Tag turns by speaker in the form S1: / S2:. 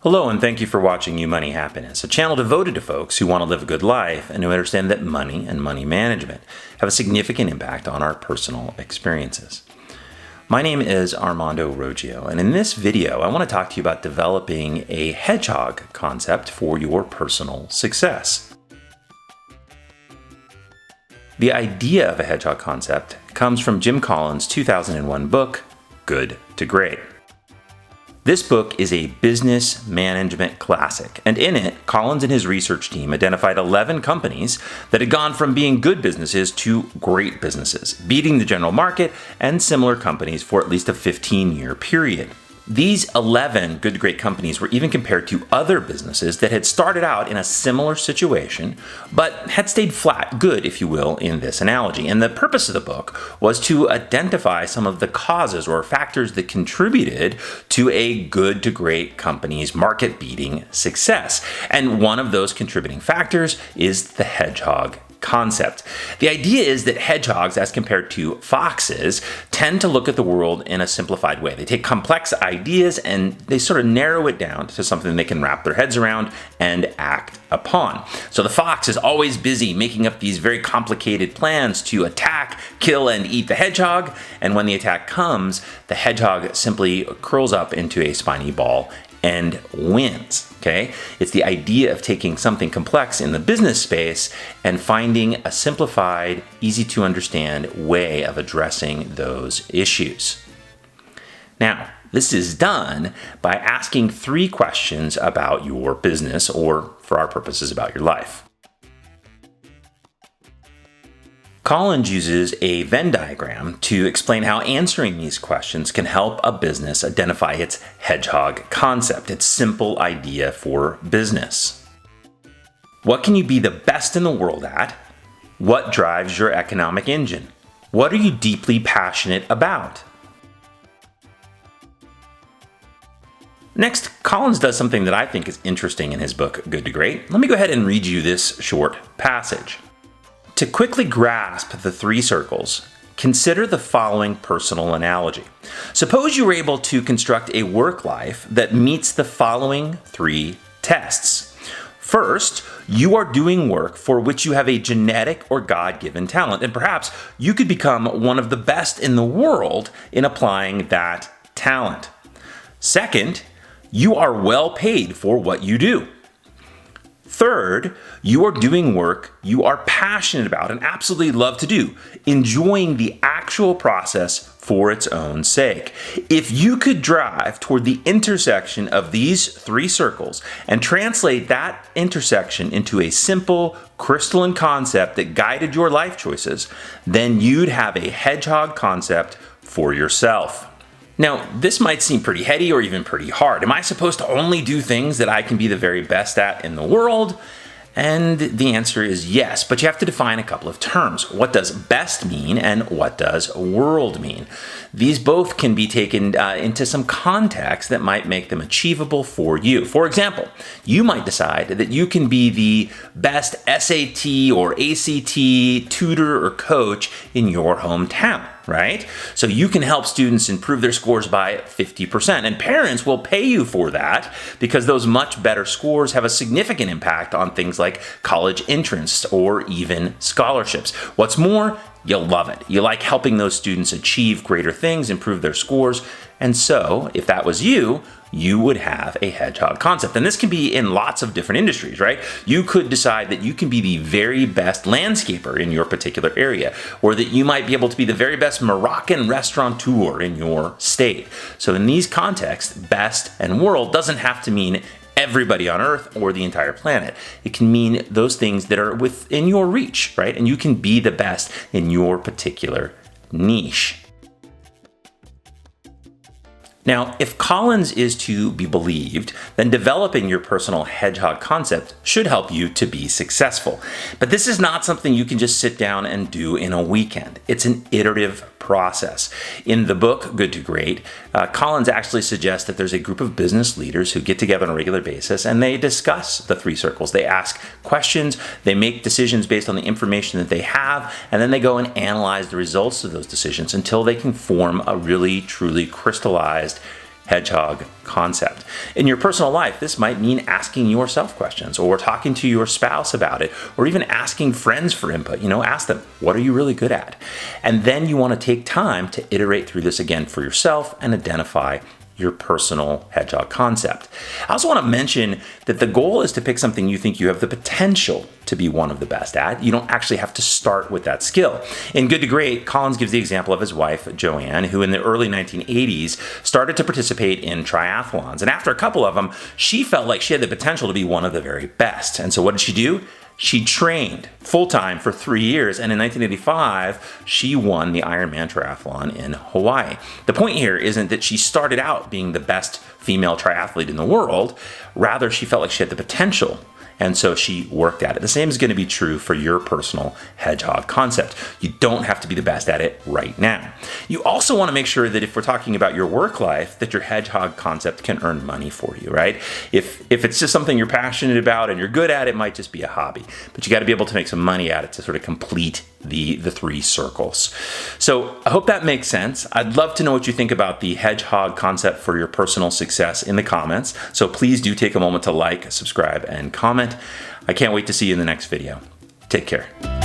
S1: Hello, and thank you for watching You Money Happiness, a channel devoted to folks who want to live a good life and who understand that money and money management have a significant impact on our personal experiences. My name is Armando Roggio, and in this video, I want to talk to you about developing a hedgehog concept for your personal success. The idea of a hedgehog concept comes from Jim Collins' 2001 book, Good to Great. This book is a business management classic, and in it, Collins and his research team identified 11 companies that had gone from being good businesses to great businesses, beating the general market and similar companies for at least a 15-year period. These 11 good to great companies were even compared to other businesses that had started out in a similar situation, but had stayed flat, good, if you will, in this analogy. And the purpose of the book was to identify some of the causes or factors that contributed to a good to great company's market-beating success. And one of those contributing factors is the hedgehog concept. The idea is that hedgehogs, as compared to foxes, tend to look at the world in a simplified way. They take complex ideas and they sort of narrow it down to something they can wrap their heads around and act upon. So the fox is always busy making up these very complicated plans to attack, kill, and eat the hedgehog. And when the attack comes, the hedgehog simply curls up into a spiny ball and wins, okay? It's the idea of taking something complex in the business space and finding a simplified, easy to understand way of addressing those issues. Now, this is done by asking 3 questions about your business, or for our purposes, about your life. Collins uses a Venn diagram to explain how answering these questions can help a business identify its hedgehog concept, its simple idea for business. What can you be the best in the world at? What drives your economic engine? What are you deeply passionate about? Next, Collins does something that I think is interesting in his book, Good to Great. Let me go ahead and read you this short passage. To quickly grasp the 3 circles, consider the following personal analogy. Suppose you were able to construct a work life that meets the following 3 tests. First, you are doing work for which you have a genetic or God-given talent, and perhaps you could become one of the best in the world in applying that talent. Second, you are well paid for what you do. Third, you are doing work you are passionate about and absolutely love to do, enjoying the actual process for its own sake. If you could drive toward the intersection of these 3 circles and translate that intersection into a simple, crystalline concept that guided your life choices, then you'd have a hedgehog concept for yourself. Now, this might seem pretty heady or even pretty hard. Am I supposed to only do things that I can be the very best at in the world? And the answer is yes, but you have to define a couple of terms. What does best mean and what does world mean? These both can be taken into some context that might make them achievable for you. For example, you might decide that you can be the best SAT or ACT tutor or coach in your hometown, right? So you can help students improve their scores by 50%, and parents will pay you for that because those much better scores have a significant impact on things like college entrance or even scholarships. What's more, you'll love it. You like helping those students achieve greater things, improve their scores, and so if that was you, you would have a hedgehog concept. And this can be in lots of different industries, right? You could decide that you can be the very best landscaper in your particular area, or that you might be able to be the very best Moroccan restaurateur in your state. So in these contexts, best and world doesn't have to mean everybody on Earth or the entire planet. It can mean those things that are within your reach, right? And you can be the best in your particular niche. Now, if Collins is to be believed, then developing your personal hedgehog concept should help you to be successful. But this is not something you can just sit down and do in a weekend. It's an iterative process. In the book, Good to Great, Collins actually suggests that there's a group of business leaders who get together on a regular basis and they discuss the 3 circles. They ask questions, they make decisions based on the information that they have, and then they go and analyze the results of those decisions until they can form a really, truly crystallized hedgehog concept. In your personal life, this might mean asking yourself questions or talking to your spouse about it, or even asking friends for input. Ask them, what are you really good at? And then you want to take time to iterate through this again for yourself and identify your personal hedgehog concept. I also want to mention that the goal is to pick something you think you have the potential to be one of the best at. You don't actually have to start with that skill. In Good to Great, Collins gives the example of his wife, Joanne, who in the early 1980s started to participate in triathlons. And after a couple of them, she felt like she had the potential to be one of the very best. And so what did she do? She trained full-time for 3 years, and in 1985, she won the Ironman Triathlon in Hawaii. The point here isn't that she started out being the best female triathlete in the world. Rather, she felt like she had the potential, and so she worked at it. The same is going to be true for your personal hedgehog concept. You don't have to be the best at it right now. You also want to make sure that if we're talking about your work life, that your hedgehog concept can earn money for you, right? If it's just something you're passionate about and you're good at, it might just be a hobby. But you got to be able to make some money at it to sort of complete the 3 circles. So I hope that makes sense. I'd love to know what you think about the hedgehog concept for your personal success in the comments. So please do take a moment to like, subscribe, and comment. I can't wait to see you in the next video. Take care.